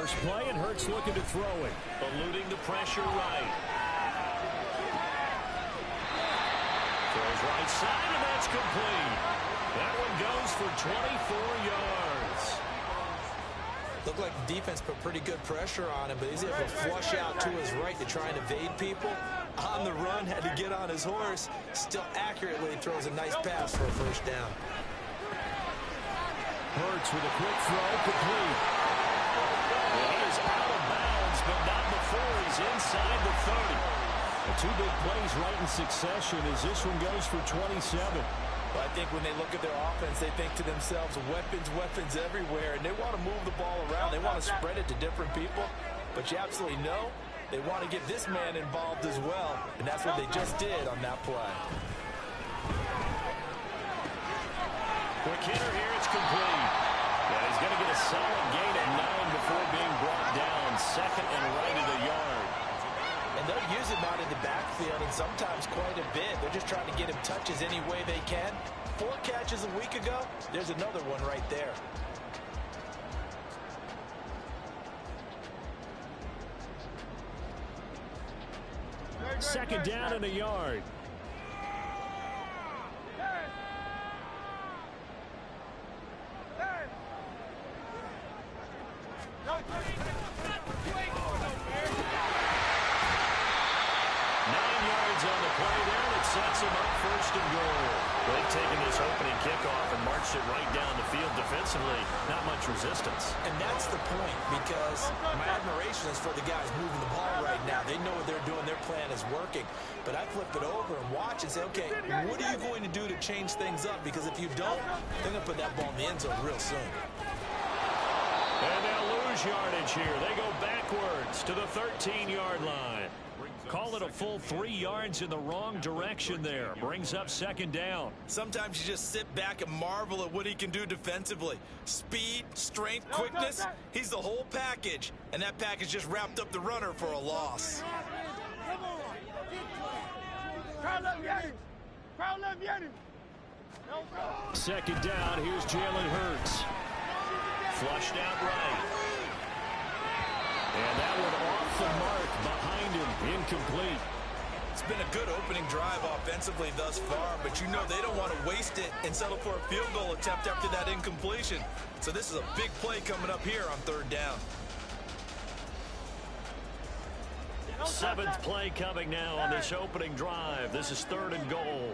first play, and Hurts looking to throw it. Eluding the pressure right. Throws right side, and that's complete. That one goes for 24 yards. Looked like the defense put pretty good pressure on him, but he's able to flush out to his right to try and evade people. On the run, had to get on his horse. Still accurately throws a nice pass for a first down. Hurts with a quick throw, complete. And he is out of bounds, but not before he's inside the 30. The two big plays right in succession as this one goes for 27. Well, I think when they look at their offense, they think to themselves, weapons, weapons everywhere, and they want to move the ball around. They want to spread it to different people, but you absolutely know they want to get this man involved as well, and that's what they just did on that play. Quick hitter here, it's complete. Yeah, he's going to get a solid gain of 9 before being brought down. Second and right at a yard. And they'll use him out in the backfield, and sometimes quite a bit. They're just trying to get him touches any way they can. 4 catches a week ago, there's another one right there. Second down and a yard. Sets him up first and goal. They've taken this opening kickoff and marched it right down the field defensively. Not much resistance. And that's the point, because my admiration is for the guys moving the ball right now. They know what they're doing. Their plan is working. But I flip it over and watch and say, okay, what are you going to do to change things up? Because if you don't, they're going to put that ball in the end zone real soon. And they'll lose yardage here. They go backwards to the 13-yard line. Call it a full 3 yards in the wrong direction there. Brings up second down. Sometimes you just sit back and marvel at what he can do defensively. Speed, strength, quickness. He's the whole package. And that package just wrapped up the runner for a loss. Second down. Here's Jalen Hurts. Flushed out right. And that one off the mark behind him, incomplete. It's been a good opening drive offensively thus far, but you know they don't want to waste it and settle for a field goal attempt after that incompletion. So this is a big play coming up here on third down. 7th play coming now on this opening drive. This is 3rd and goal.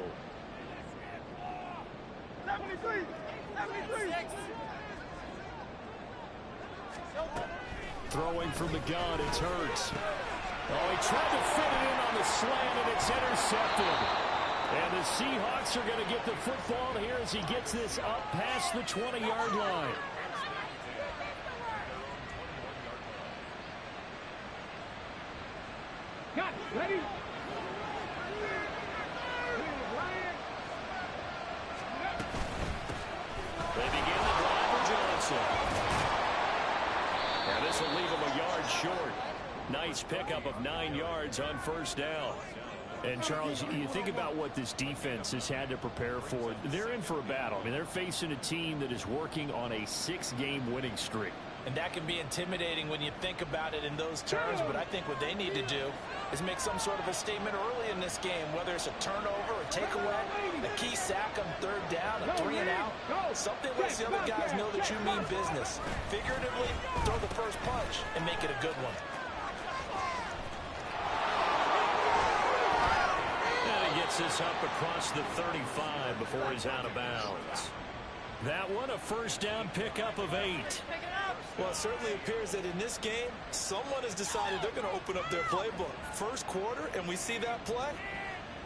73. Throwing from the gun, it's Hurts. Oh, he tried to fit it in on the slant, and it's intercepted. And the Seahawks are going to get the football here as he gets this up past the 20-yard line. Got it. Ready? They begin the drive for Johnson. And this will leave him a yard short. Nice pickup of 9 yards on first down. And, Charles, you think about what this defense has had to prepare for. They're in for a battle. I mean, they're facing a team that is working on a 6-game winning streak. And that can be intimidating when you think about it in those terms, but I think what they need to do is make some sort of a statement early in this game, whether it's a turnover, a takeaway, a key sack on third down, a 3 and out, something lets the other guys know that you mean business. Figuratively, throw the first punch and make it a good one. And he gets this up across the 35 before he's out of bounds. That one, a first down pickup of 8. Well, it certainly appears that in this game, someone has decided they're going to open up their playbook. First quarter, and we see that play.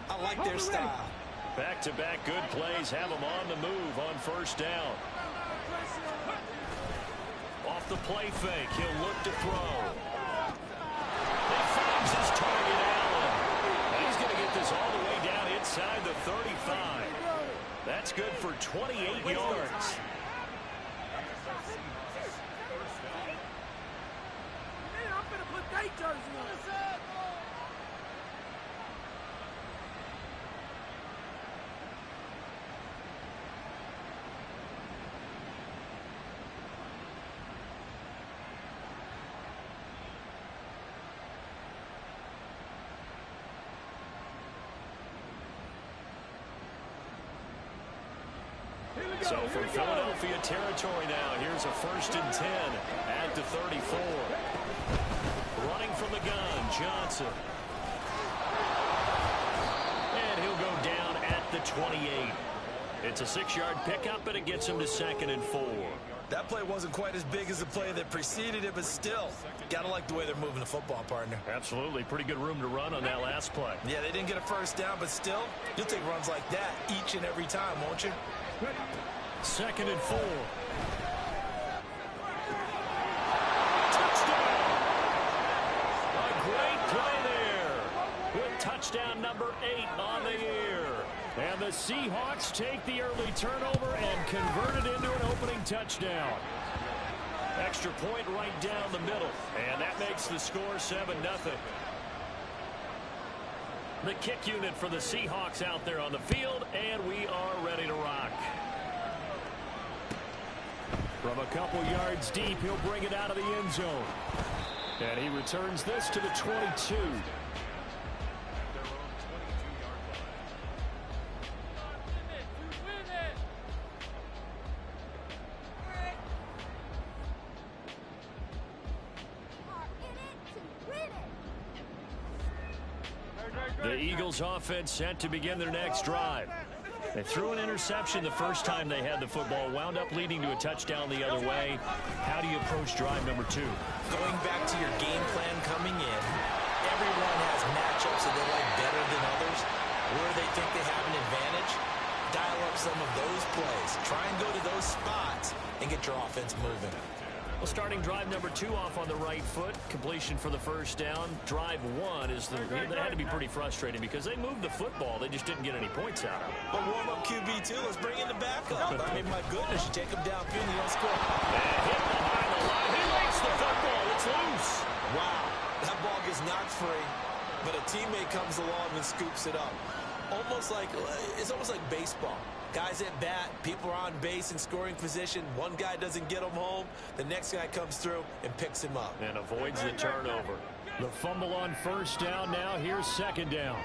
I like their style. Back-to-back good plays have them on the move on first down. Off the play fake, he'll look to throw. He finds his target, Allen. And he's going to get this all the way down inside the 35. That's good for 28 yards. So for Philadelphia territory now, here's a 1st and 10 at the 34. Running from the gun, Johnson. And he'll go down at the 28. It's a 6-yard pickup, and it gets him to 2nd and 4. That play wasn't quite as big as the play that preceded it, but still, gotta like the way they're moving the football, partner. Absolutely. Pretty good room to run on that last play. Yeah, they didn't get a first down, but still, you'll take runs like that each and every time, won't you? 2nd and 4. Touchdown number 8 on the year. And the Seahawks take the early turnover and convert it into an opening touchdown. Extra point right down the middle. And that makes the score 7-0. The kick unit for the Seahawks out there on the field, and we are ready to rock. From a couple yards deep, he'll bring it out of the end zone. And he returns this to the 22. The Eagles offense set to begin their next drive. They threw an interception the first time they had the football, wound up leading to a touchdown the other way. How do you approach drive number 2? Going back to your game plan coming in, everyone has matchups that they like better than others. Where they think they have an advantage, dial up some of those plays. Try and go to those spots and get your offense moving. Well, starting drive number 2 off on the right foot. Completion for the first down. Drive 1 is that had to be pretty frustrating because they moved the football. They just didn't get any points out of it. But warm-up QB, too. Let's bring in the backup. I mean, my goodness, you take them downfield and you don't score. And hit behind the line. He makes the football. It's loose. Wow. That ball gets knocked free, but a teammate comes along and scoops it up. It's almost like baseball. Guys at bat, people are on base in scoring position. One guy doesn't get him home. The next guy comes through and picks him up. And avoids the turnover. The fumble on first down now. Here's 2nd down.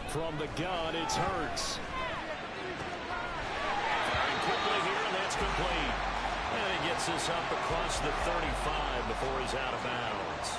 From the gun, it's Hurts. Firing quickly here, and that's complete. And he gets this up across the 35 before he's out of bounds.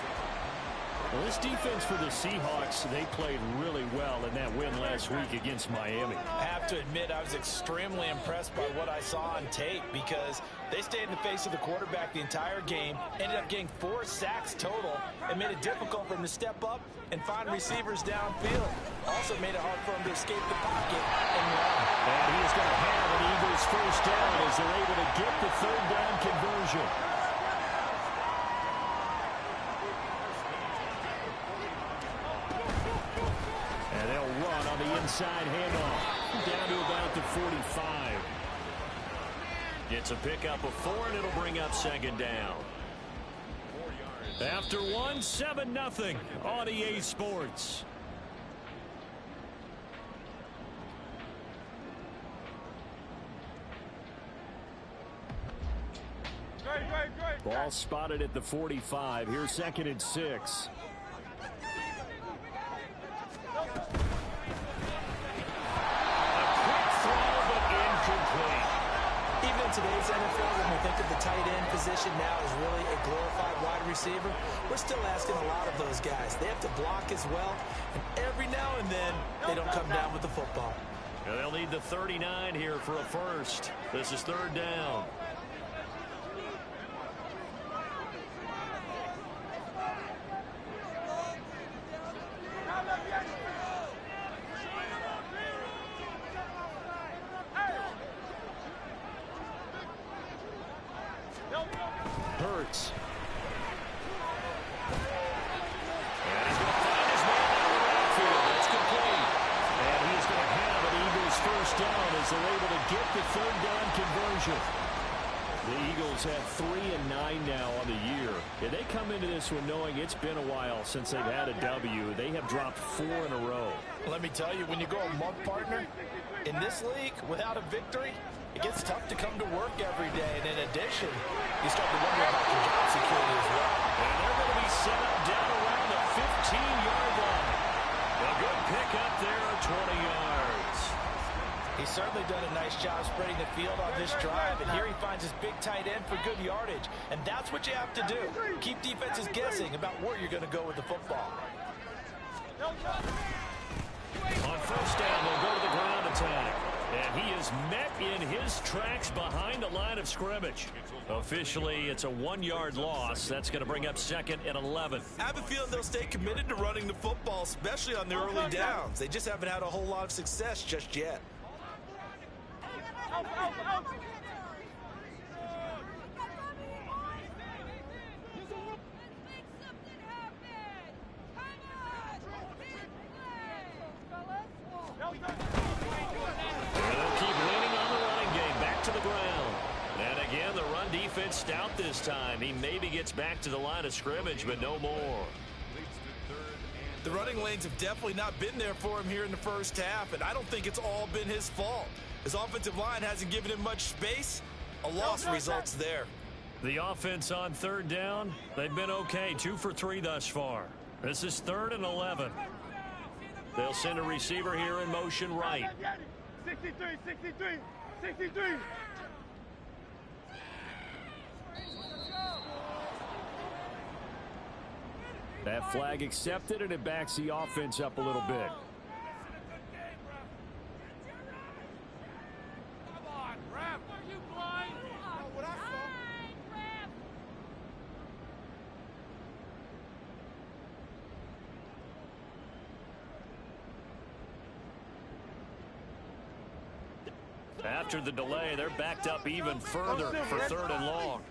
Well, this defense for the Seahawks, they played really well in that win last week against Miami. I have to admit, I was extremely impressed by what I saw on tape because they stayed in the face of the quarterback the entire game, ended up getting 4 sacks total, and made it difficult for him to step up and find receivers downfield. Also made it hard for him to escape the pocket and run. And he's going to have an Eagles first down as they're able to get the 3rd down conversion. Inside handoff down to about the 45. It's a pickup of 4, and it'll bring up 2nd down. After 1, 7-0 on EA Sports. Ball spotted at the 45. Here's 2nd and 6. Today's NFL, when we think of the tight end position now as really a glorified wide receiver, we're still asking a lot of those guys. They have to block as well, and every now and then they don't come down with the football. And they'll need the 39 here for a first. This is 3rd down. Hurts. And he's going to find his man out of the backfield. That's complete. And he's going to have an Eagles first down as they're able to get the 3rd down conversion. The Eagles have 3-9 now on the year. Yeah, they come into this one knowing it's been a while since they've had a W. They have dropped 4 in a row. Let me tell you, when you go a month, partner, in this league, without a victory, it gets tough to come to work every day. And in addition, you start to wonder about your job security as well. And they're going to be set up down around the 15-yard line. A good pickup there job spreading the field on this drive, and here he finds his big tight end for good yardage. And that's what you have to do. Keep defenses guessing about where you're going to go with the football. On first down, they'll go to the ground attack. And he is met in his tracks behind the line of scrimmage. Officially, it's a 1-yard loss. That's going to bring up 2nd and 11. I have a feeling they'll stay committed to running the football, especially on the early downs. They just haven't had a whole lot of success just yet. Stout this time. He maybe gets back to the line of scrimmage, but no more. The running lanes have definitely not been there for him here in the first half, and I don't think it's all been his fault. His offensive line hasn't given him much space. A loss results there. The offense on 3rd down, they've been okay. 2 for 3 thus far. This is 3rd and 11. They'll send a receiver here in motion right. 63, 63, 63. That flag accepted, and it backs the offense up a little bit. Come on, ref. Are you blind? What I saw? After the delay, they're backed up even further for 3rd and long.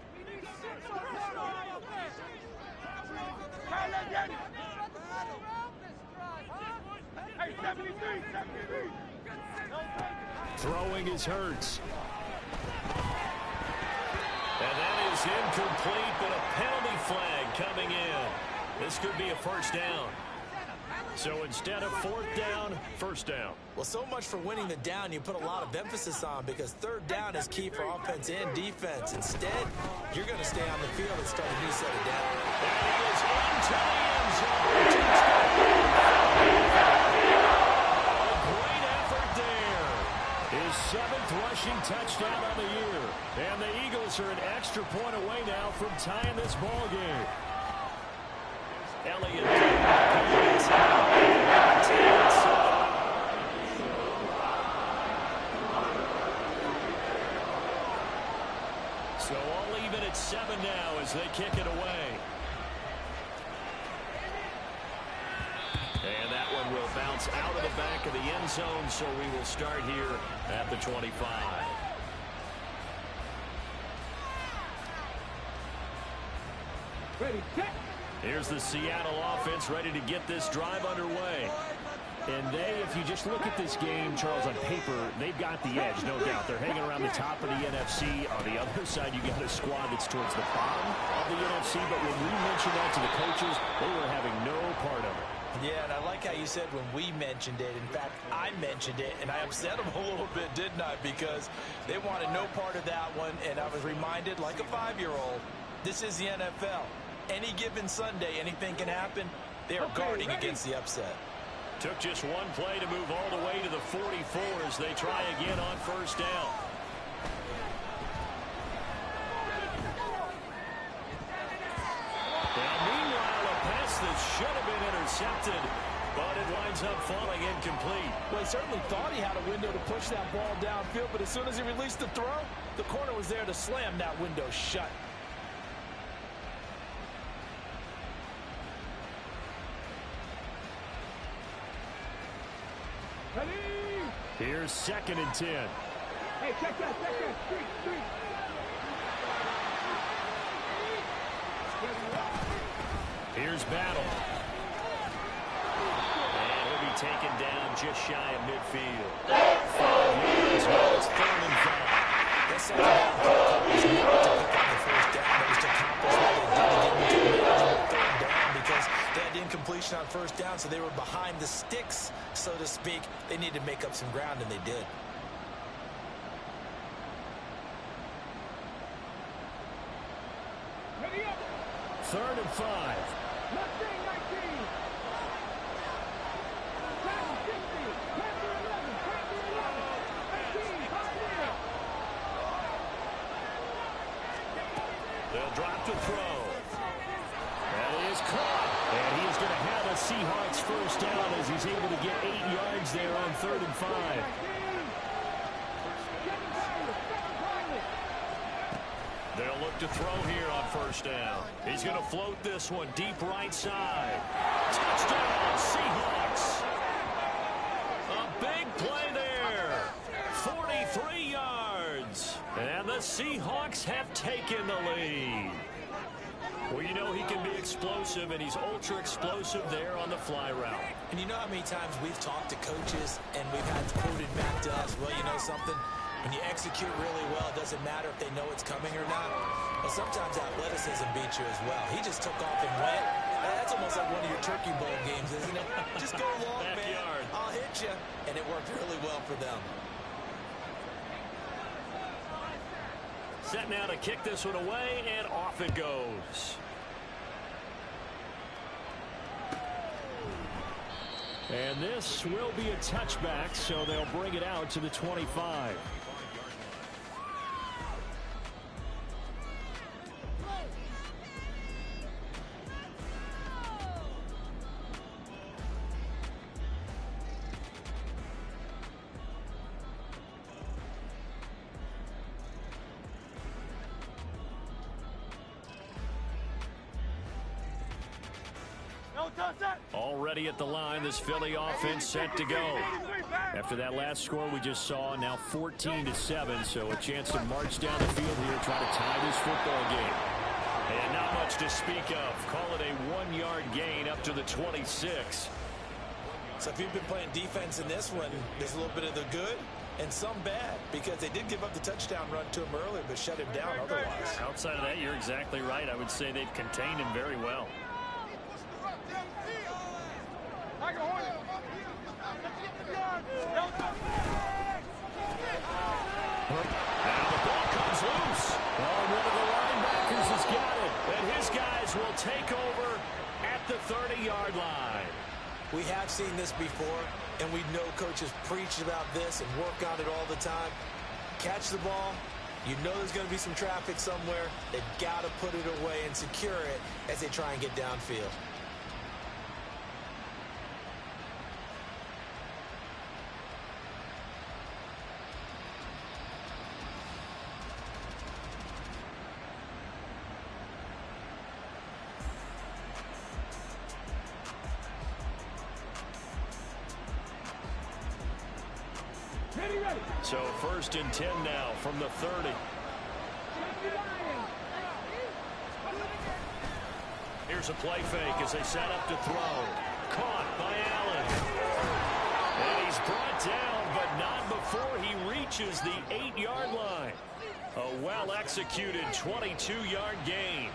Hey, 73, 73. Throwing is Hurts. And that is incomplete, but a penalty flag coming in. This could be a first down. So instead of 4th down, first down. Well, so much for winning the down you put a lot of emphasis on, because 3rd down is key for offense and defense. Instead, you're going to stay on the field and start a new set of downs. And he is into the end zone. A great effort there. His 7th rushing touchdown on the year. And the Eagles are an extra point away now from tying this ball game. Elliott. So all even at 7 now as they kick it away. And that one will bounce out of the back of the end zone, so we will start here at the 25. Ready, set. Here's the Seattle offense ready to get this drive underway. And they, if you just look at this game, Charles, on paper, they've got the edge, no doubt. They're hanging around the top of the NFC. On the other side, you got a squad that's towards the bottom of the NFC. But when we mentioned that to the coaches, they were having no part of it. Yeah, and I like how you said when we mentioned it. In fact, I mentioned it, and I upset them a little bit, didn't I? Because they wanted no part of that one, and I was reminded, like a 5-year-old, this is the NFL. Any given Sunday, anything can happen. They are guarding against the upset. Took just one play to move all the way to the 44 as they try again on first down. Now, meanwhile, a pass that should have been intercepted, but it winds up falling incomplete. Well, he certainly thought he had a window to push that ball downfield, but as soon as he released the throw, the corner was there to slam that window shut. Here's 2nd and 10. Hey, check that. Street. Here's Battle. And he'll be taken down just shy of midfield. 5 yards, well, it's 3rd and 5. That sounds about was not to pick up the first down. That was to accomplish what they did to get into the 3rd down, because they had incompletion on first down, so they were behind the sticks, so to speak. They needed to make up some ground, and they did. Ready up. 3rd and 5. Mustang 19. Pass 60. Pass 11. Pass 11. 18. 5 in. drop to throw. That is caught. And he is going to have a Seahawks first down as he's able to get 8 yards there on 3rd and 5. They'll look to throw here on first down. He's going to float this one deep right side. Touchdown, Seahawks. A big play there. 43 yards. And the Seahawks have taken the lead. Well, you know he can be explosive, and he's ultra explosive there on the fly route. And you know how many times we've talked to coaches and we've had quoted back to us, well, you know something? When you execute really well, it doesn't matter if they know it's coming or not. Well, sometimes athleticism beats you as well. He just took off and went. That's almost like one of your Turkey Bowl games, isn't it? Just go long, man. I'll hit you. And it worked really well for them. Set now to kick this one away, and off it goes. And this will be a touchback, so they'll bring it out to the 25. Already at the line, this Philly offense set to go. After that last score we just saw, now 14-7, so a chance to march down the field here, try to tie this football game. And not much to speak of. Call it a 1-yard gain up to the 26. So if you've been playing defense in this one, there's a little bit of the good and some bad, because they did give up the touchdown run to him earlier, but shut him down otherwise. Outside of that, you're exactly right. I would say they've contained him very well. Now the ball comes loose. Oh, one of the linebackers has got it. And his guys will take over at the 30-yard line. We have seen this before, and we know coaches preach about this and work on it all the time. Catch the ball. You know there's going to be some traffic somewhere. They've got to put it away and secure it as they try and get downfield. So 1st and 10 now from the 30. Here's a play fake as they set up to throw. Caught by Allen. And he's brought down, but not before he reaches the 8-yard line. A well-executed 22-yard gain.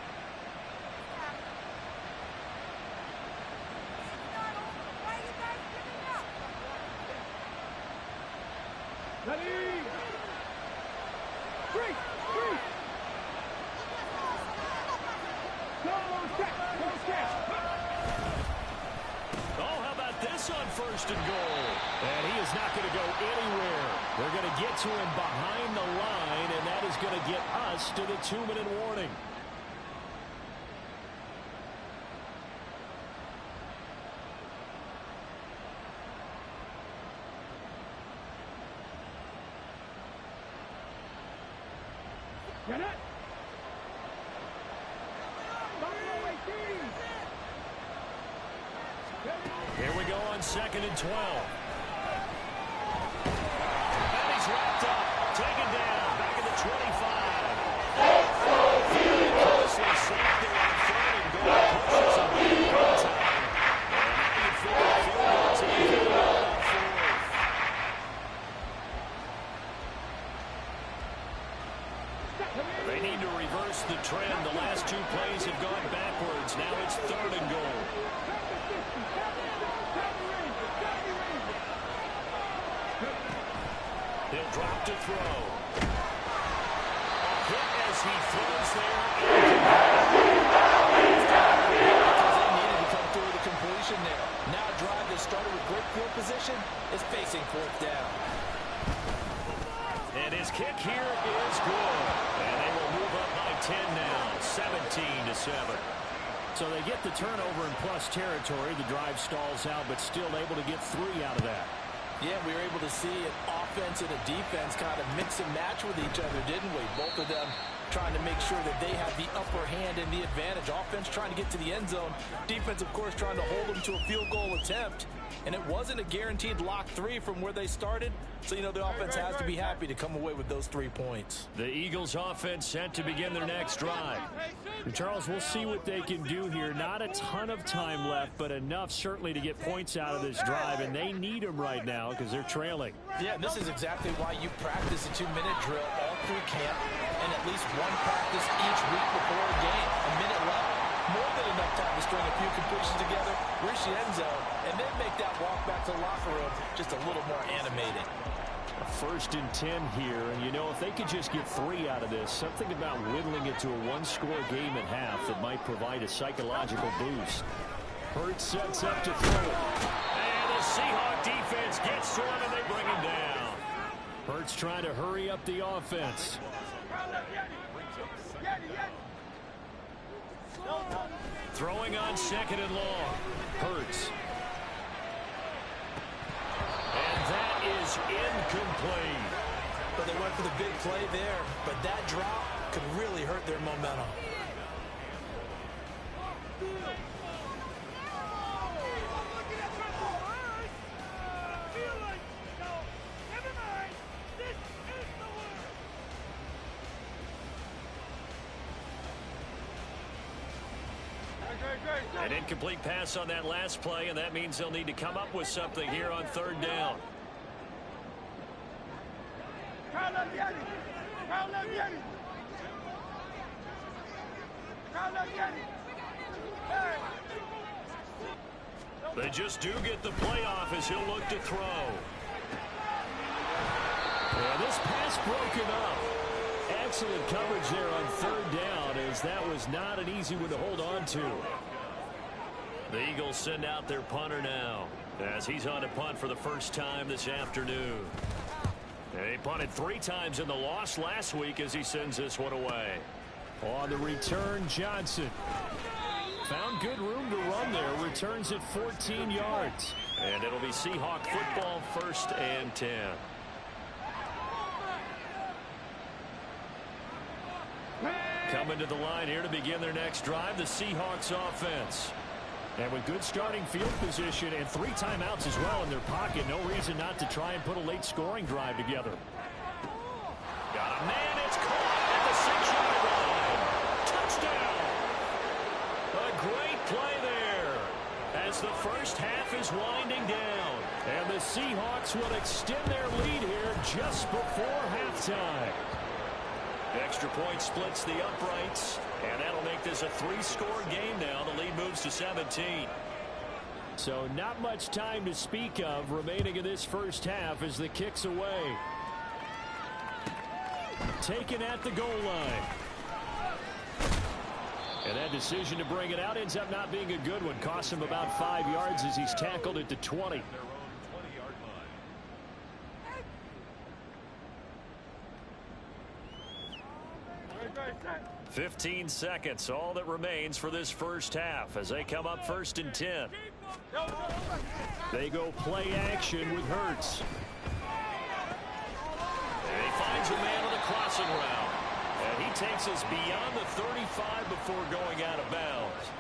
On 1st and goal. And he is not going to go anywhere. They're going to get to him behind the line, and that is going to get us to the 2-minute warning. Get it. Here we go on 2nd and 12. And he's wrapped up, taken down, back at the 25. Closely safe there on 3rd and goal. Pushes him back in time. And now you figure the field goal team can go on 4th. They need to reverse the trend. The last 2 plays have gone backwards. Now it's 3rd and goal. He'll drop to throw. A hit as he throws there. Because they needed to come through with a completion there. Now a drive that started with great field position is facing 4th down. And his kick here is good. And they will move up by 10 now, 17-7. So they get the turnover in plus territory. The drive stalls out, but still able to get 3 out of that. Yeah, we were able to see an offense and a defense kind of mix and match with each other, didn't we? Both of them trying to make sure that they have the upper hand and the advantage. Offense trying to get to the end zone. Defense, of course, trying to hold them to a field goal attempt. And it wasn't a guaranteed lock 3 from where they started. So, you know, the offense has to be happy to come away with those 3 points. The Eagles offense set to begin their next drive. And Charles, we'll see what they can do here. Not a ton of time left, but enough certainly to get points out of this drive. And they need them right now because they're trailing. Yeah, and this is exactly why you practice a 2-minute drill all through camp and at least one practice each week before a game. A minute left. More than enough time to string a few completions together, reach the end zone, and then make that walk back to the locker room just a little more animated. A 1st and 10 here, and you know, if they could just get 3 out of this, something about whittling it to a 1-score game at half that might provide a psychological boost. Hurts sets up to throw it. And the Seahawk defense gets to him, and they bring him down. Hurts trying to hurry up the offense. Throwing on 2nd and long. Hurts. And that is incomplete. But they went for the big play there, but that drop could really hurt their momentum. An incomplete pass on that last play, and that means they'll need to come up with something here on 3rd down. They just do get the playoff as he'll look to throw. Yeah, this pass broken up. Excellent coverage there on 3rd down, as that was not an easy one to hold on to. The Eagles send out their punter now as he's on to punt for the first time this afternoon. He punted 3 times in the loss last week as he sends this one away. On the return, Johnson. Found good room to run there. Returns at 14 yards. And it'll be Seahawk football, 1st and 10. Coming to the line here to begin their next drive, the Seahawks offense. And with good starting field position and 3 timeouts as well in their pocket, no reason not to try and put a late scoring drive together. Got a man, it's caught at the 6-yard line. Touchdown! A great play there as the first half is winding down. And the Seahawks will extend their lead here just before halftime. Extra point splits the uprights, and that'll make this a 3-score game now. The lead moves to 17. So not much time to speak of remaining in this first half as the kick's away. Taken at the goal line. And that decision to bring it out ends up not being a good one. Costs him about 5 yards as he's tackled at the 20. 15 seconds, all that remains for this first half as they come up 1st and 10. They go play action with Hurts. And he finds a man on the crossing route. And he takes us beyond the 35 before going out of bounds.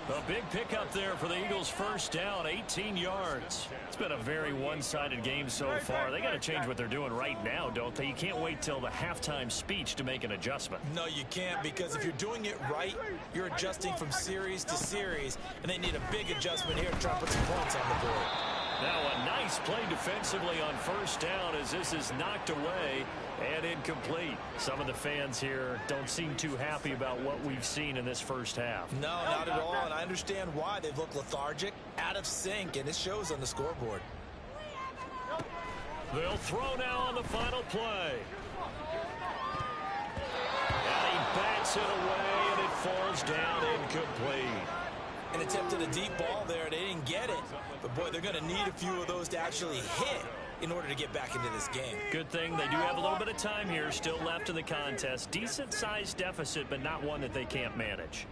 A big pickup there for the Eagles' first down, 18 yards. It's been a very one-sided game so far. They got to change what they're doing right now, don't they? You can't wait till the halftime speech to make an adjustment. No, you can't, because if you're doing it right, you're adjusting from series to series, and they need a big adjustment here to try to put some points on the board. Now a nice play defensively on first down as this is knocked away and incomplete. Some of the fans here don't seem too happy about what we've seen in this first half. No, not at all, and I understand why. They've looked lethargic, out of sync, and it shows on the scoreboard. They'll throw now on the final play. And he bats it away, and it falls down incomplete. An attempt at a deep ball there. They didn't get it. But, boy, they're going to need a few of those to actually hit in order to get back into this game. Good thing they do have a little bit of time here still left in the contest. Decent-sized deficit, but not one that they can't manage.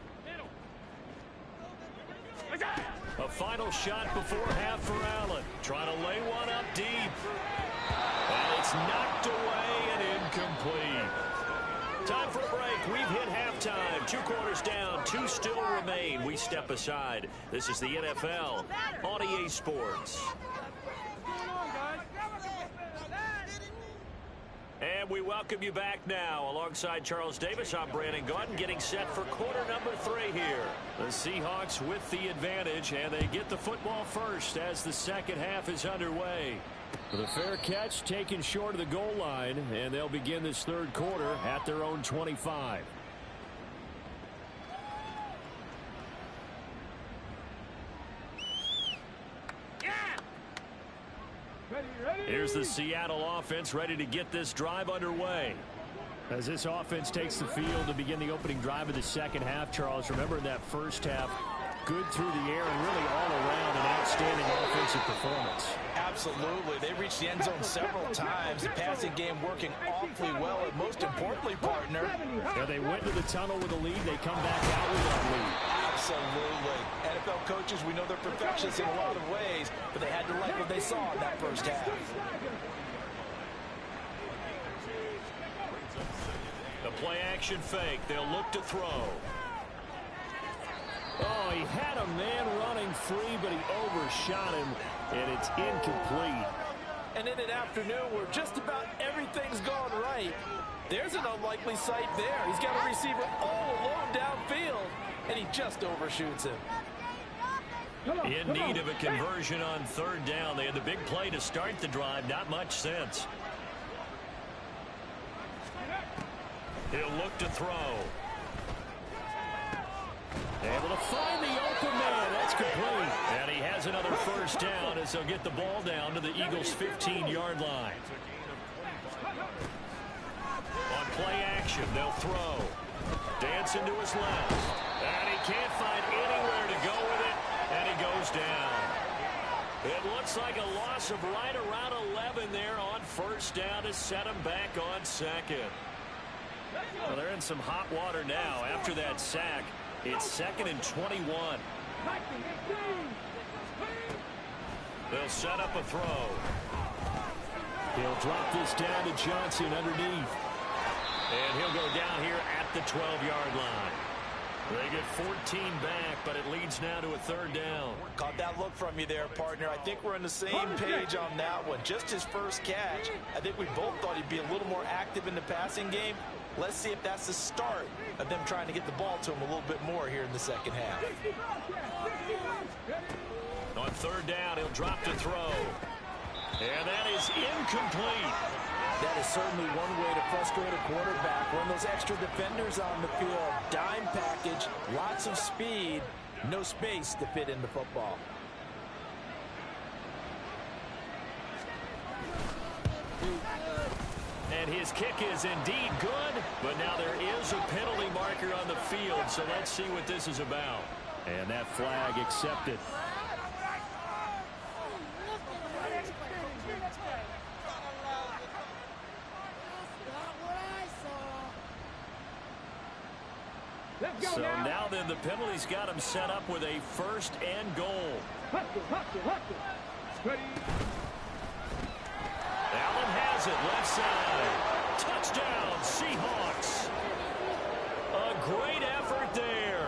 A final shot before half for Allen. Trying to lay one up deep. And it's knocked away and incomplete. Time for a break. We've hit halftime. 2 quarters down. 2 still remain. We step aside. This is the NFL on EA Sports. And we welcome you back now. Alongside Charles Davis, I'm Brandon Gaudin, getting set for quarter number 3 here. The Seahawks with the advantage, and they get the football first as the second half is underway. The fair catch taken short of the goal line, and they'll begin this third quarter at their own 25. Here's the Seattle offense ready to get this drive underway. As this offense takes the field to begin the opening drive of the second half, Charles, remember in that first half, good through the air and really all around an outstanding offensive performance. Absolutely. They reached the end zone several times. The passing game working awfully well, and most importantly, partner. Yeah, they went to the tunnel with a lead. They come back out with a lead. Absolutely. NFL coaches, we know they're perfectionists in a lot of ways, but they had to like what they saw in that first half. The play action fake. They'll look to throw. Oh, he had a man running free, but he overshot him, and it's incomplete. And in an afternoon where just about everything's gone right, there's an unlikely sight there. He's got a receiver all alone downfield, and he just overshoots him. In need of a conversion on third down. They had the big play to start the drive. Not much sense. He'll look to throw. Able to find the open man. That's complete. And he has another first down as they'll get the ball down to the Eagles' 15-yard line. On play action, they'll throw. Dancing to his left. And he can't find anywhere to go with it. And he goes down. It looks like a loss of right around 11 there on first down to set him back on second. Well, they're in some hot water now after that sack. It's 2nd and 21. They'll set up a throw. He'll drop this down to Johnson underneath. And he'll go down here at the 12-yard line. They get 14 back, but it leads now to a third down. Caught that look from you there, partner. I think we're on the same page on that one. Just his first catch. I think we both thought he'd be a little more active in the passing game. Let's see if that's the start of them trying to get the ball to him a little bit more here in the second half. On third down, he'll drop to throw. And that is incomplete. That is certainly one way to frustrate a quarterback. Run those extra defenders on the field. Dime package, lots of speed, no space to fit in the football. And his kick is indeed good, but now there is a penalty marker on the field, so let's see what this is about. And that flag accepted. So now then the penalty's got him set up with a first and goal. Allen has it left side. Touchdown Seahawks. A great effort there.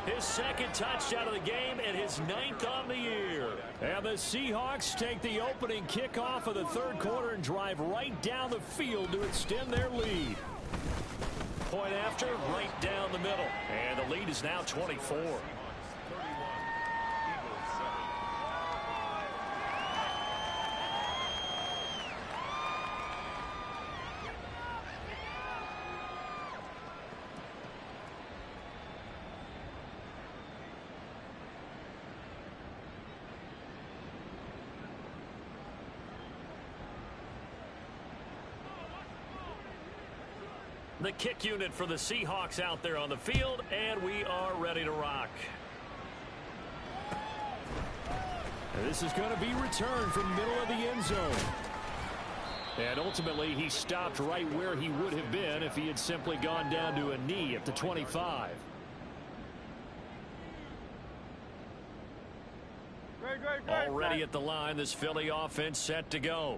His second touchdown of the game and his 9th on the year. And the Seahawks take the opening kickoff of the third quarter and drive right down the field to extend their lead. Point after, right down the middle. And the lead is now 24. The kick unit for the Seahawks out there on the field, and we are ready to rock. And this is going to be returned from the middle of the end zone. And ultimately, he stopped right where he would have been if he had simply gone down to a knee at the 25. Already at the line, this Philly offense set to go.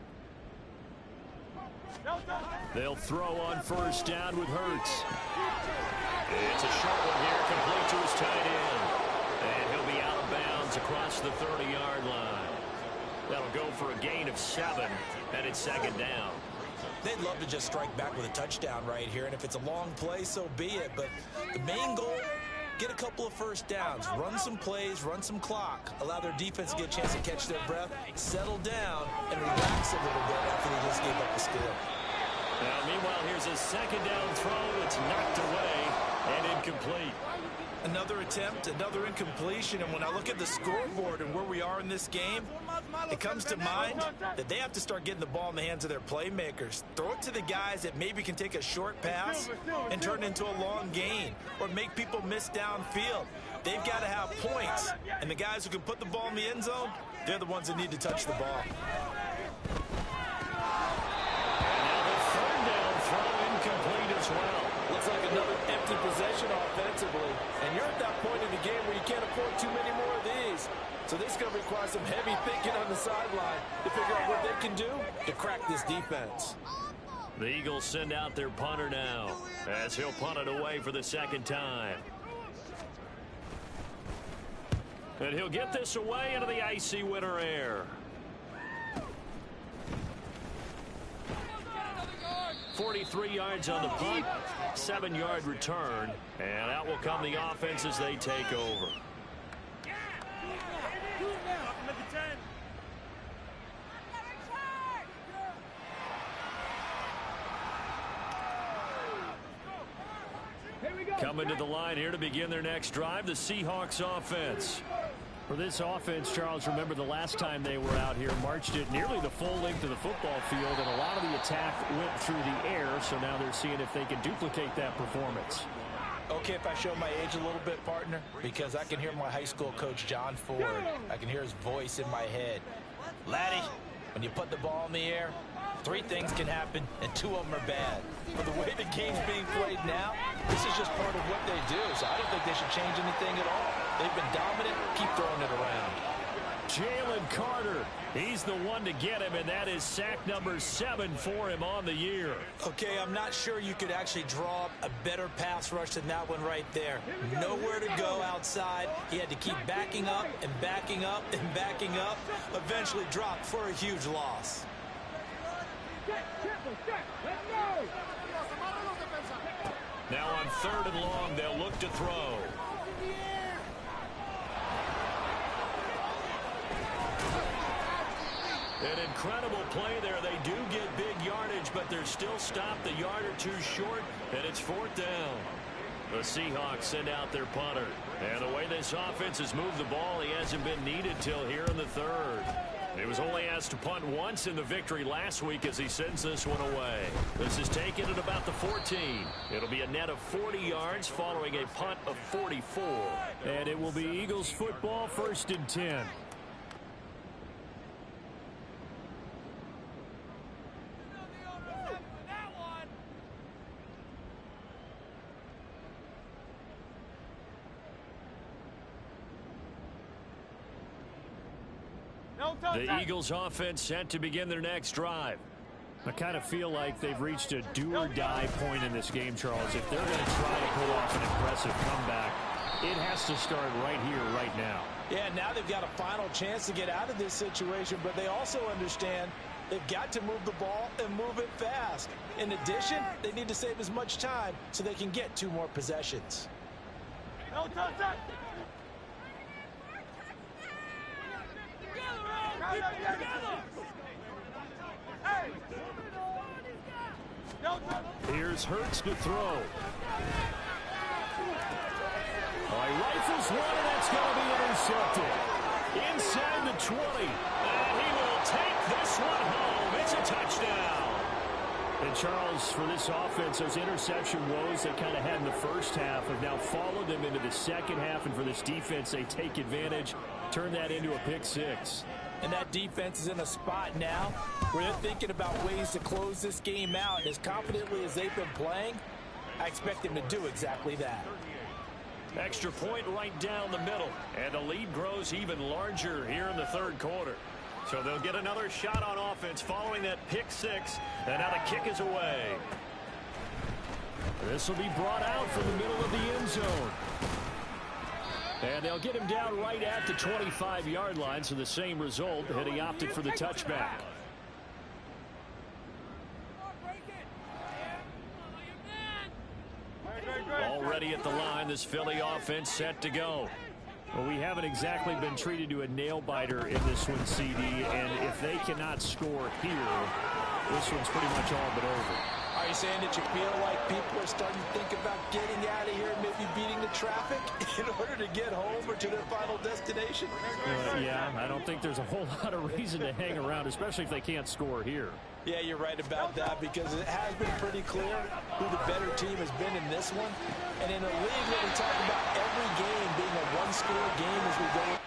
They'll throw on first down with Hurts. It's a short one here, complete to his tight end. And he'll be out of bounds across the 30-yard line. That'll go for a gain of 7, and it's second down. They'd love to just strike back with a touchdown right here, and if it's a long play, so be it. But the main goal, get a couple of first downs, run some plays, run some clock, allow their defense to get a chance to catch their breath, settle down, and relax a little bit after they just gave up a score. Now, meanwhile, here's a second down throw. It's knocked away and incomplete. Another attempt, another incompletion, and when I look at the scoreboard and where we are in this game, it comes to mind that they have to start getting the ball in the hands of their playmakers. Throw it to the guys that maybe can take a short pass and turn it into a long gain or make people miss downfield. They've got to have points, and the guys who can put the ball in the end zone, they're the ones that need to touch the ball. And now the third down throw incomplete as well. Looks like another empty possession offensively. And you're at that point in the game where you can't afford too many more of these. So this is going to require some heavy thinking on the sideline to figure out what they can do to crack this defense. The Eagles send out their punter now as he'll punt it away for the second time. And he'll get this away into the icy winter air. 43 yards on the punt, 7-yard return, and out will come the offense as they take over. Coming to the line here to begin their next drive, the Seahawks offense. For this offense, Charles, remember the last time they were out here, marched it nearly the full length of the football field, and a lot of the attack went through the air, so now they're seeing if they can duplicate that performance. Okay, if I show my age a little bit, partner, because I can hear my high school coach, John Ford. I can hear his voice in my head. Laddie, when you put the ball in the air, 3 things can happen, and 2 of them are bad. For the way the game's being played now, this is just part of what they do, so I don't think they should change anything at all. They've been dominant. Keep throwing it around. Jalen Carter, he's the one to get him, and that is sack number 7 for him on the year. Okay, I'm not sure you could actually draw up a better pass rush than that one right there. Nowhere to go outside. He had to keep backing up and backing up and backing up. Eventually dropped for a huge loss. Now on 3rd and long, they'll look to throw. An incredible play there. They do get big yardage, but they're still stopped a yard or 2 short, and it's 4th down. The Seahawks send out their punter. And the way this offense has moved the ball, he hasn't been needed till here in the 3rd. He was only asked to punt once in the victory last week as he sends this one away. This is taken at about the 14. It'll be a net of 40 yards following a punt of 44. And it will be Eagles football, 1st and 10. The Eagles offense set to begin their next drive. I kind of feel like they've reached a do-or-die point in this game, Charles. If they're going to try to pull off an impressive comeback, it has to start right here, right now. Yeah, now they've got a final chance to get out of this situation, but they also understand they've got to move the ball and move it fast. In addition, they need to save as much time so they can get 2 more possessions. Here's Hurts to throw. He rifles one, and that's going to be intercepted. Inside the 20. And he will take this one home. It's a touchdown. And Charles, for this offense, those interception woes they kind of had in the first half have now followed them into the second half. And for this defense, they take advantage turn that into a pick six. And that defense is in a spot now where they're thinking about ways to close this game out. And as confidently as they've been playing, I expect them to do exactly that. Extra point right down the middle. And the lead grows even larger here in the third quarter. So they'll get another shot on offense following that pick six. And now the kick is away. This will be brought out from the middle of the end zone. And they'll get him down right at the 25-yard line, so the same result, and he opted for the touchback. Already at the line, this Philly offense set to go. Well, we haven't exactly been treated to a nail-biter in this one, CD, and if they cannot score here, this one's pretty much all but over. Are you saying that you feel like people are starting to think about getting out of here and maybe beating the traffic in order to get home or to their final destination? Yeah, I don't think there's a whole lot of reason to hang around, especially if they can't score here. Yeah, you're right about that because it has been pretty clear who the better team has been in this one. And in a league where we talk about every game being a one-score game as we go.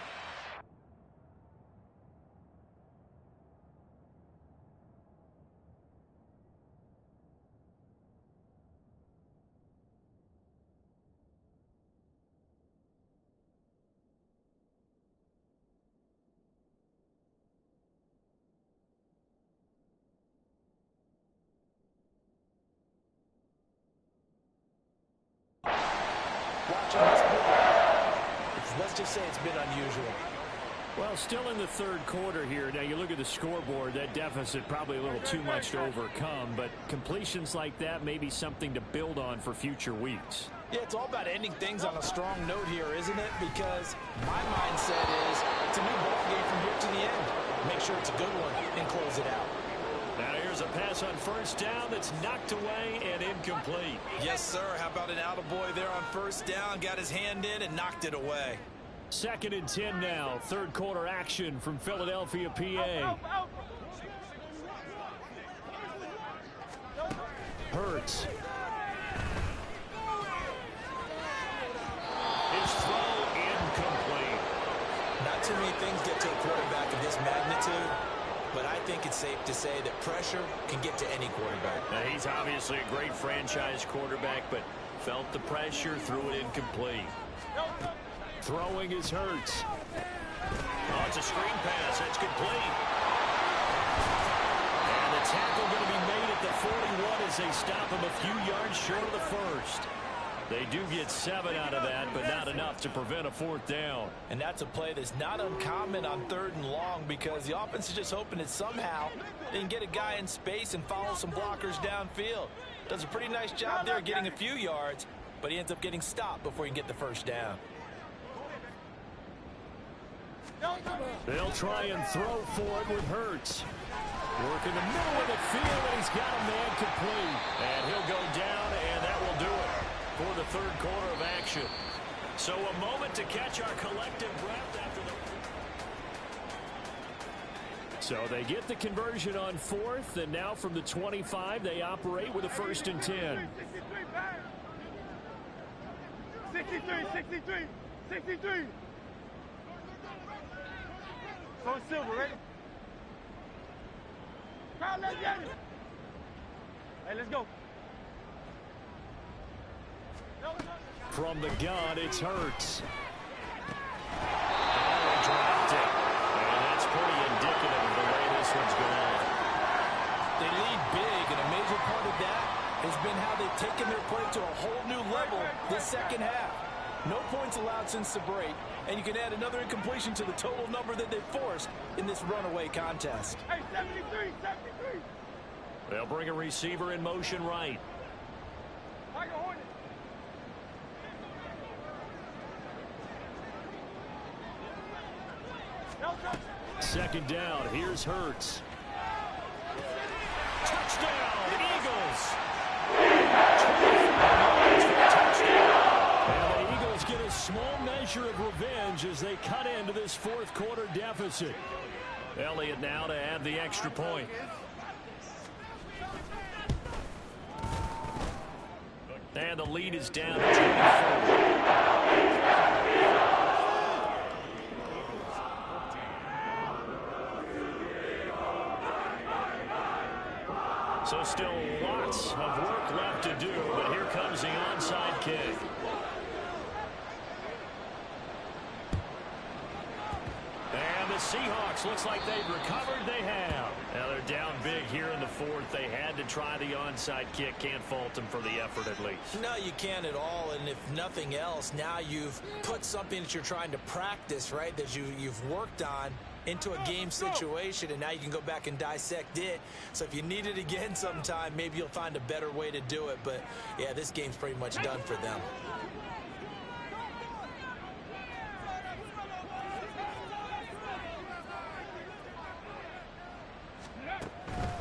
Let's just say it's been unusual. Well, still in the third quarter here. Now, you look at the scoreboard, that deficit probably a little too much to overcome, but completions like that may be something to build on for future weeks. Yeah, it's all about ending things on a strong note here, isn't it? Because my mindset is it's a new ball game from here to the end. Make sure it's a good one and close it out. Now here's a pass on first down that's knocked away and incomplete. Yes, sir. How about an attaboy there on first down? Got his hand in and knocked it away. 2nd and 10 now. Third quarter action from Philadelphia, PA. Hurts. His throw incomplete. Not too many things get to a quarterback of this magnitude, but I think it's safe to say that pressure can get to any quarterback. Now, he's obviously a great franchise quarterback, but felt the pressure, threw it incomplete. Throwing is Hurts. Oh, it's a screen pass. It's complete. And the tackle going to be made at the 41 as they stop him a few yards short of the first. They do get 7 out of that, but not enough to prevent a 4th down. And that's a play that's not uncommon on 3rd and long because the offense is just hoping that somehow they can get a guy in space and follow some blockers downfield. Does a pretty nice job there getting a few yards, but he ends up getting stopped before he can get the first down. They'll try and throw for it with Hurts. Work in the middle of the field, and he's got a man complete. And he'll go down, and that will do it for the third quarter of action. So a moment to catch our collective breath after the... So they get the conversion on 4th, and now from the 25, they operate with a 1st and 10. 63. So Silver, ready? Crowd, let's get it. Hey, let's go. From the gun, it's Hurts. Dropped it. And that's pretty indicative of the way this one's going. They lead big, and a major part of that has been how they've taken their play to a whole new level this second half. No points allowed since the break, and you can add another incompletion to the total number that they've forced in this runaway contest. Hey, 73. They'll bring a receiver in motion right. Tiger Hornet. Second down, here's Hurts. Touchdown, Eagles! And the Eagles get a small measure of revenge as they cut into this 4th quarter deficit. Elliott now to add the extra point. And the lead is down to 24. So still lots of work left to do, but here comes the onside kick. And the Seahawks, looks like they've recovered. They have. Now they're down big here in the fourth. They had to try the onside kick. Can't fault them for the effort at least. No, you can't at all. And if nothing else, now you've put something that you're trying to practice, right, that you've worked on into a game situation, and now you can go back and dissect it. So if you need it again sometime, maybe you'll find a better way to do it. But, yeah, this game's pretty much done for them.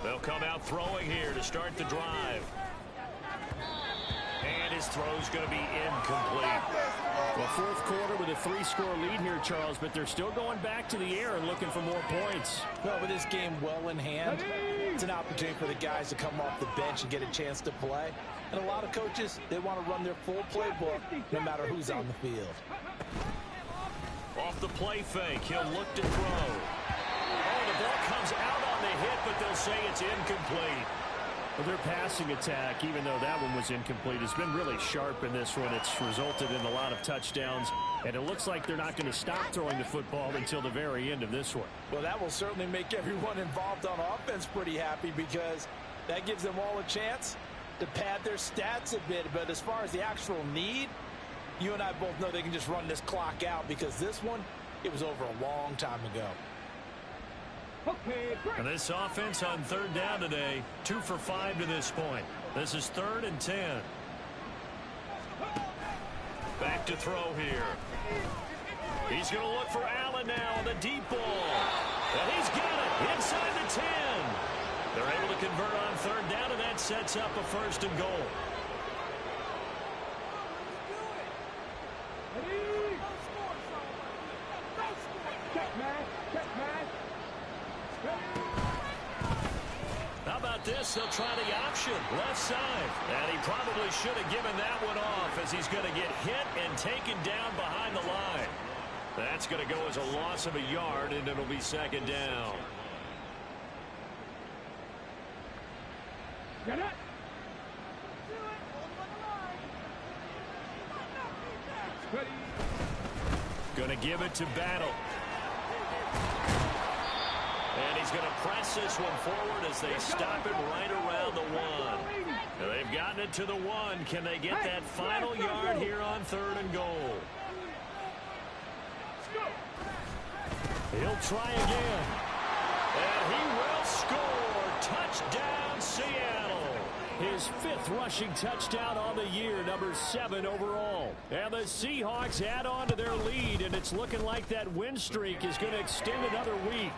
They'll come out throwing here to start the drive. And his throw's going to be incomplete. Well, fourth quarter with a 3-score lead here, Charles, but they're still going back to the air and looking for more points. Well, with this game well in hand, it's an opportunity for the guys to come off the bench and get a chance to play. And a lot of coaches, they want to run their full playbook no matter who's on the field. Off the play fake, he'll look to throw. Oh, the ball comes out on the hit, but they'll say it's incomplete. Well, their passing attack, even though that one was incomplete, has been really sharp in this one. It's resulted in a lot of touchdowns, and it looks like they're not going to stop throwing the football until the very end of this one. Well, that will certainly make everyone involved on offense pretty happy, because that gives them all a chance to pad their stats a bit. But as far as the actual need, you and I both know they can just run this clock out, because this one, it was over a long time ago. And this offense on third down today, 2 for 5 to this point. This is 3rd and 10. Back to throw here. He's going to look for Allen now on the deep ball. And he's got it inside the 10. They're able to convert on third down, and that sets up a 1st and goal. How about this? He'll try the option, left side. And he probably should have given that one off, as he's going to get hit and taken down behind the line. That's going to go as a loss of a yard, and it'll be 2nd down. Get it. Going to give it to Battle. And he's going to press this one forward as they stop it right around the 1. Now they've gotten it to the 1. Can they get that final yard here on 3rd and goal? He'll try again. And he will score. Touchdown, Seattle. His 5th rushing touchdown on the year, number 7 overall. And the Seahawks add on to their lead, and it's looking like that win streak is going to extend another week.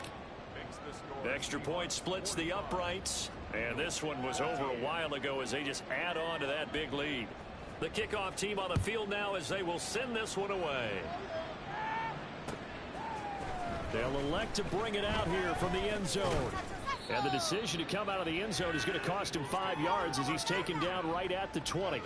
Extra point splits the uprights, and this one was over a while ago as they just add on to that big lead. The kickoff team on the field now as they will send this one away. They'll elect to bring it out here from the end zone. And the decision to come out of the end zone is going to cost him 5 yards as he's taken down right at the 20.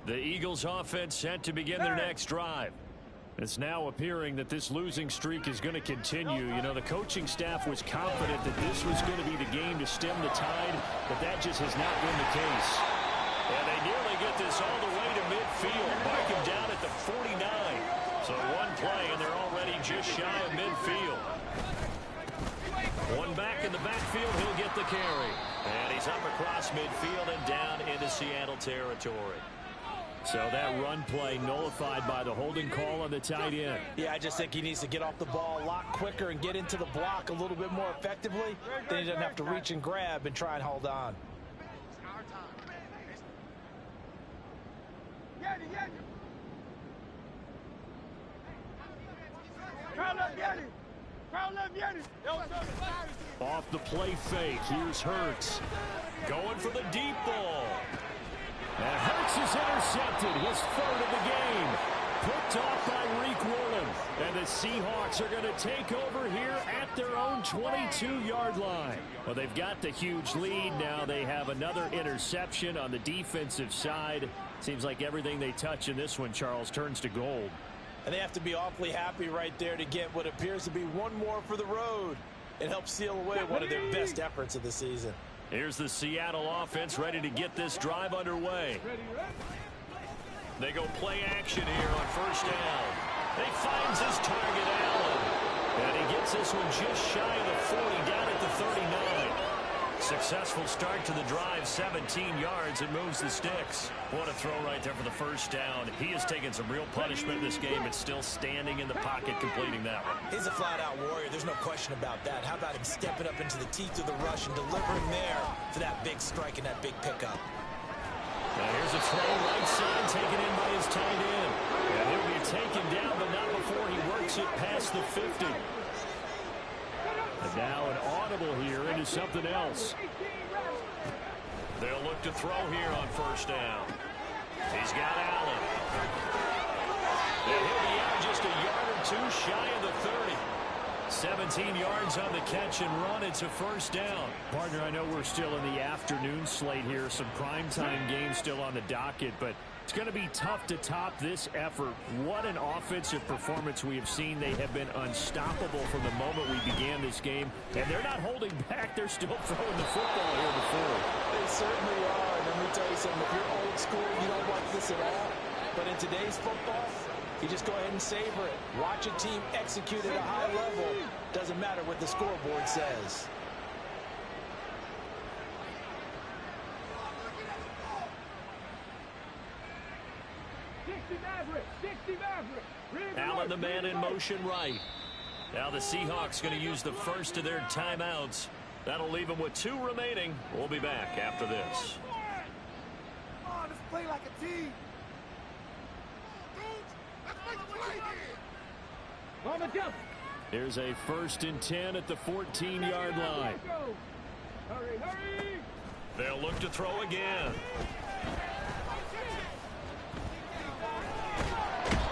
The Eagles offense set to begin their next drive. It's now appearing that this losing streak is going to continue. You know, the coaching staff was confident that this was going to be the game to stem the tide, but that just has not been the case. And they nearly get this all the way to midfield. Mark him down at the 49. So one play, and they're already just shy of midfield. One back in the backfield, he'll get the carry. And he's up across midfield and down into Seattle territory. So that run play nullified by the holding call on the tight end. Yeah, I just think he needs to get off the ball a lot quicker and get into the block a little bit more effectively. Then he doesn't have to reach and grab and try and hold on. Off the play fake, here's Hurts. Going for the deep ball. And Hurts is intercepted, his 3rd of the game. Picked off by Reek Willen. And the Seahawks are going to take over here at their own 22-yard line. Well, they've got the huge lead. Now they have another interception on the defensive side. Seems like everything they touch in this one, Charles, turns to gold. And they have to be awfully happy right there to get what appears to be one more for the road. It helps seal away one of their best efforts of the season. Here's the Seattle offense ready to get this drive underway. They go play action here on first down. He finds his target, Allen. And he gets this one just shy of the 40, down at the 39. Successful start to the drive, 17 yards, and moves the sticks. What a throw right there for the first down. He has taken some real punishment in this game, but still standing in the pocket completing that one. He's a flat-out warrior. There's no question about that. How about him stepping up into the teeth of the rush and delivering there for that big strike and that big pickup? Now here's a throw right side taken in by his tight end. And he'll be taken down, but not before he works it past the 50. And now an audible here into something else. They'll look to throw here on first down. He's got Allen. And he'll be out just a yard or two shy of the 30. 17 yards on the catch and run. It's a first down. Partner, I know we're still in the afternoon slate here. Some primetime games still on the docket, but it's going to be tough to top this effort. What an offensive performance we have seen. They have been unstoppable from the moment we began this game, and they're not holding back. They're still throwing the football here before. They certainly are. And let me tell you something. If you're old school, you don't like this at all. But in today's football, you just go ahead and savor it. Watch a team execute at a high level. Doesn't matter what the scoreboard says. Allen, the man in motion right. Now the Seahawks going to use the first of their timeouts. That'll leave them with 2 remaining. We'll be back after this. Come on, let's play like a team. Here's a 1st and 10 at the 14-yard line. Hurry, hurry! They'll look to throw again.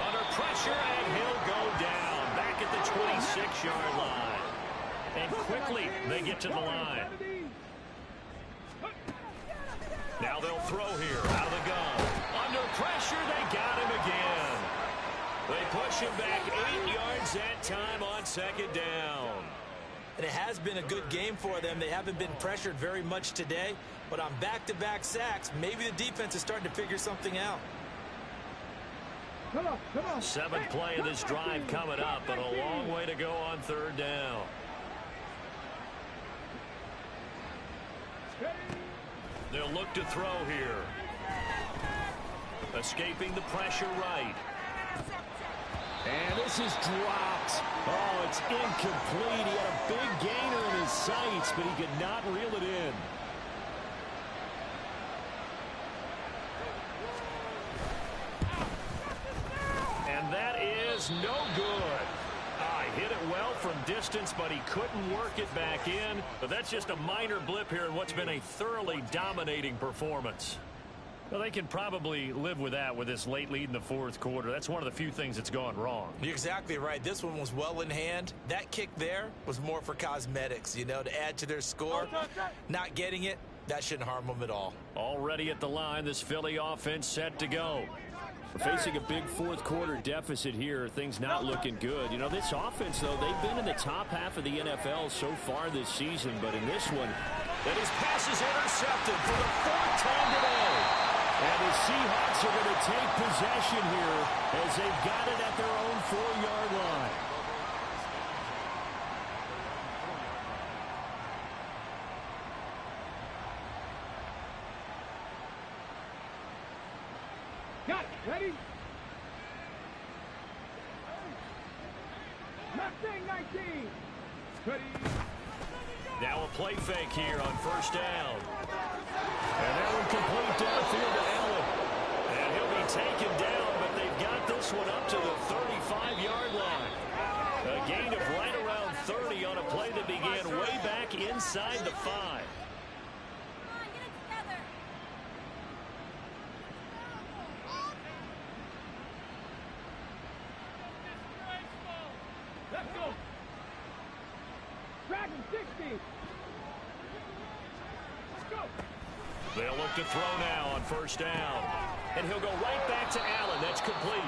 Under pressure, and he'll go down. Back at the 26-yard line. And quickly, they get to the line. Now they'll throw here, out of the gun. Under pressure, they got him again. They push him back 8 yards that time on 2nd down. And it has been a good game for them. They haven't been pressured very much today, but on back-to-back sacks, maybe the defense is starting to figure something out. Come on, come on. 7th play of this drive coming up, but a long way to go on 3rd down. They'll look to throw here. Escaping the pressure right. And this is dropped. Oh, it's incomplete. He had a big gainer in his sights, but he could not reel it in. And that is no good. He hit it well from distance, but he couldn't work it back in. But that's just a minor blip here in what's been a thoroughly dominating performance. Well, they can probably live with that with this late lead in the 4th quarter. That's one of the few things that's gone wrong. You're exactly right. This one was well in hand. That kick there was more for cosmetics, you know, to add to their score. Not getting it, that shouldn't harm them at all. Already at the line, this Philly offense set to go. We're facing a big 4th quarter deficit here. Things not looking good. You know, this offense, though, they've been in the top half of the NFL so far this season. But in this one, that his pass is intercepted for the 4th time today. And the Seahawks are going to take possession here as they've got it at their own 4-yard line. Got it. Ready? Mustang 19. Ready? Now a play fake here on 1st down. And that one complete downfield to Allen. And he'll be taken down, but they've got this one up to the 35-yard line. A gain of right around 30 on a play that began way back inside the 5. They'll look to throw now on first down. And he'll go right back to Allen. That's complete.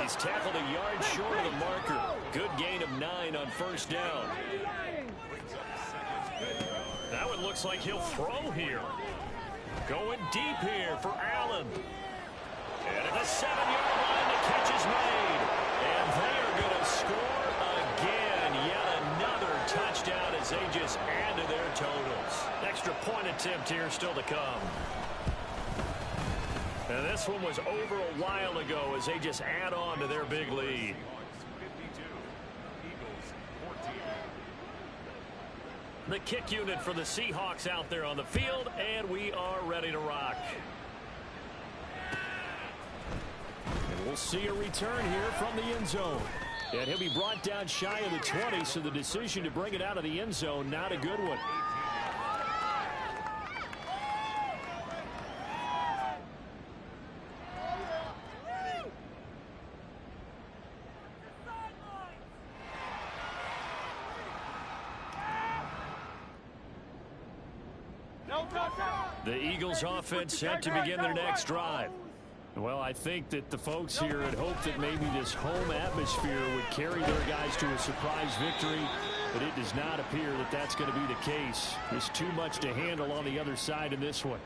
He's tackled a yard short of the marker. Good gain of 9 on first down. That one looks like he'll throw here. Going deep here for Allen. And at the 7-yard line, the catch is made. And they are going to score again. Yet another touchdown as they just add to their totals. Extra point attempt here still to come. And this one was over a while ago as they just add on to their big lead. The kick unit for the Seahawks out there on the field, and we are ready to rock. And we'll see a return here from the end zone. And he'll be brought down shy of the 20, so the decision to bring it out of the end zone, not a good one. The Eagles offense set to begin their next drive. Well, I think that the folks here had hoped that maybe this home atmosphere would carry their guys to a surprise victory, but it does not appear that that's going to be the case. There's too much to handle on the other side in this one.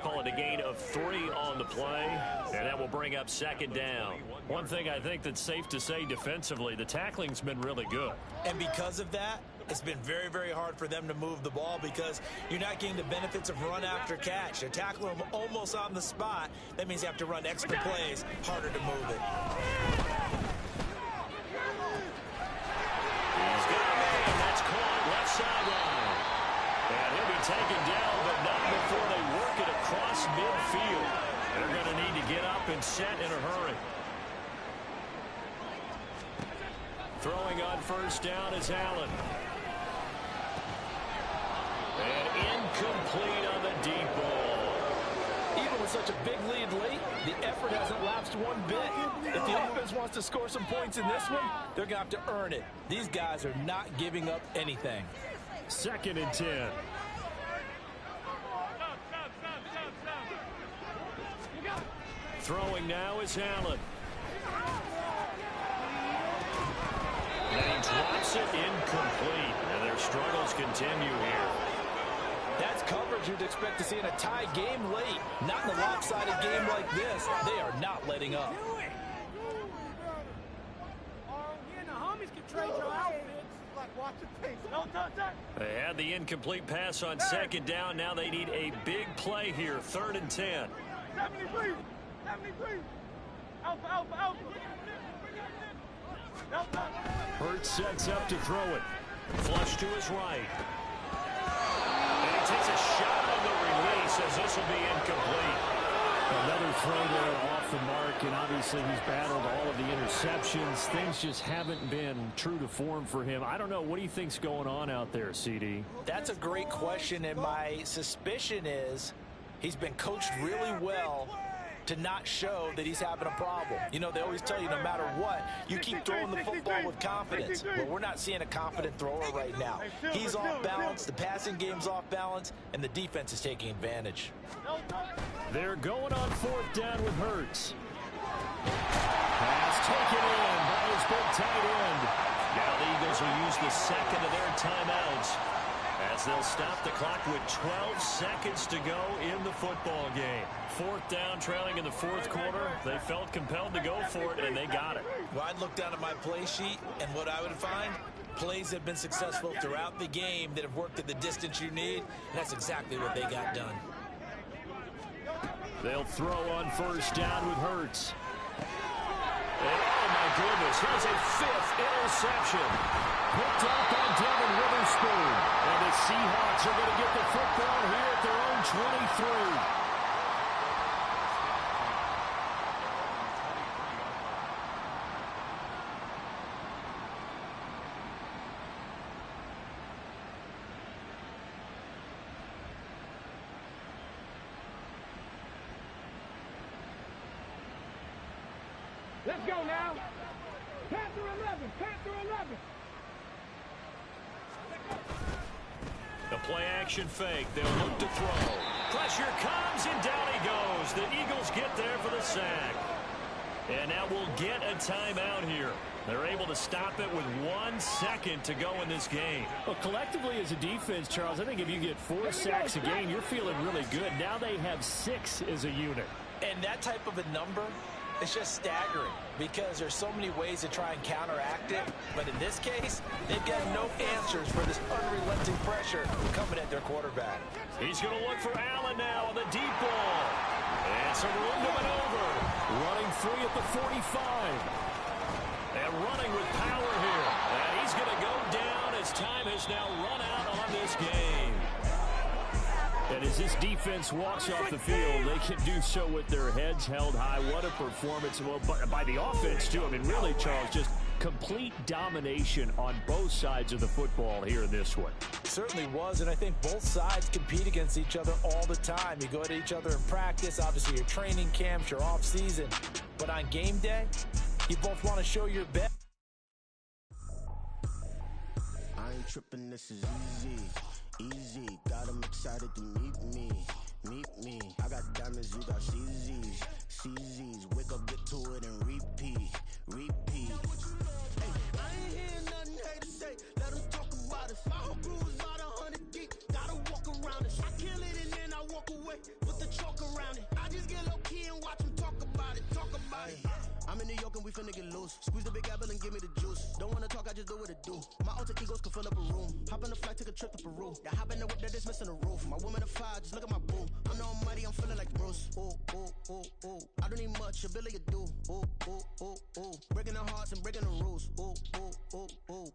Call it a gain of 3 on the play, and that will bring up second down. One thing I think that's safe to say defensively, the tackling's been really good. And because of that, it's been very, very hard for them to move the ball because you're not getting the benefits of run after catch. They're tackling them almost on the spot. That means you have to run extra plays, harder to move it. He's got a man. That's caught left sideline. And he'll be taken down, but not before they work it across midfield. They're going to need to get up and set in a hurry. Throwing on first down is Allen. And incomplete on the deep ball. Even with such a big lead late, the effort hasn't lapsed one bit. If the offense wants to score some points in this one, they're going to have to earn it. These guys are not giving up anything. 2nd and 10. Throwing now is Allen. And he drops it incomplete. And their struggles continue here. That's coverage you'd expect to see in a tie game late. Not in a lopsided game like this. They are not letting up. They had the incomplete pass on second down. Now they need a big play here. 3rd and 10. Hurts sets up to throw it. Flush to his right. And he takes a shot on the release as this will be incomplete. Another throw there off the mark, and obviously he's battled all of the interceptions. Things just haven't been true to form for him. I don't know. What do you think's going on out there, CD? That's a great question, and my suspicion is he's been coached really well to not show that he's having a problem. You know, they always tell you no matter what, you keep throwing the football with confidence. Well, we're not seeing a confident thrower right now. He's off balance, the passing game's off balance, and the defense is taking advantage. They're going on 4th down with Hurts. Pass taken in by his big tight end. Now the Eagles will use the 2nd of their timeouts as they'll stop the clock with 12 seconds to go in the football game. 4th down, trailing in the 4th quarter. They felt compelled to go for it, and they got it. Well, I'd look down at my play sheet, and what I would find, plays have been successful throughout the game that have worked at the distance you need, and that's exactly what they got done. They'll throw on 1st down with Hurts. And, oh, my goodness, here's a 5th interception. Picked up by Devin Witherspoon. And the Seahawks are going to get the football here at their own 23. Let's go now. Panther 11, Panther 11. play-action fake. They'll look to throw. Pressure comes, and down he goes. The Eagles get there for the sack. And now we'll get a timeout here. They're able to stop it with 1 second to go in this game. Well, collectively as a defense, Charles, I think if you get 4 sacks a game, you're feeling really good. Now they have 6 as a unit. And that type of a number is just staggering because there's so many ways to try and counteract it. But in this case, they've got no answers for this unrelenting pressure coming at their quarterback. He's going to look for Allen now on the deep ball. And some room to maneuver. Running free at the 45. And running with power here. And he's going to go down as time has now run out on this game. And as this defense walks off the field, they can do so with their heads held high. What a performance by the offense, too. I mean, really, Charles, just complete domination on both sides of the football here in this one. Certainly was, and I think both sides compete against each other all the time. You go at each other in practice, obviously your training camps, your off season. But on game day, you both want to show your best. I ain't tripping, this is easy, got them excited to meet me. I got diamonds, you got CZs, wake up, get to it, and repeat. Hey, I ain't hearing nothing hate to say, let them talk about us. My whole crew is about 100 deep, gotta walk around us. I kill it and then I walk away with the chalk around it. I just get low key and watch them talk about it. I'm in New York and we finna get loose. Squeeze the big apple and give me the juice. Don't wanna talk, I just do what it do. My alter egos can fill up a room. Hop on a flight, take a trip to Peru. The hop in the whip that is missing the roof. My woman a fire, just look at my boo. I'm no money, I'm feeling like Bruce. Ooh. I don't need much, ability to do. Ooh. Breaking the hearts and breaking the rules. Ooh.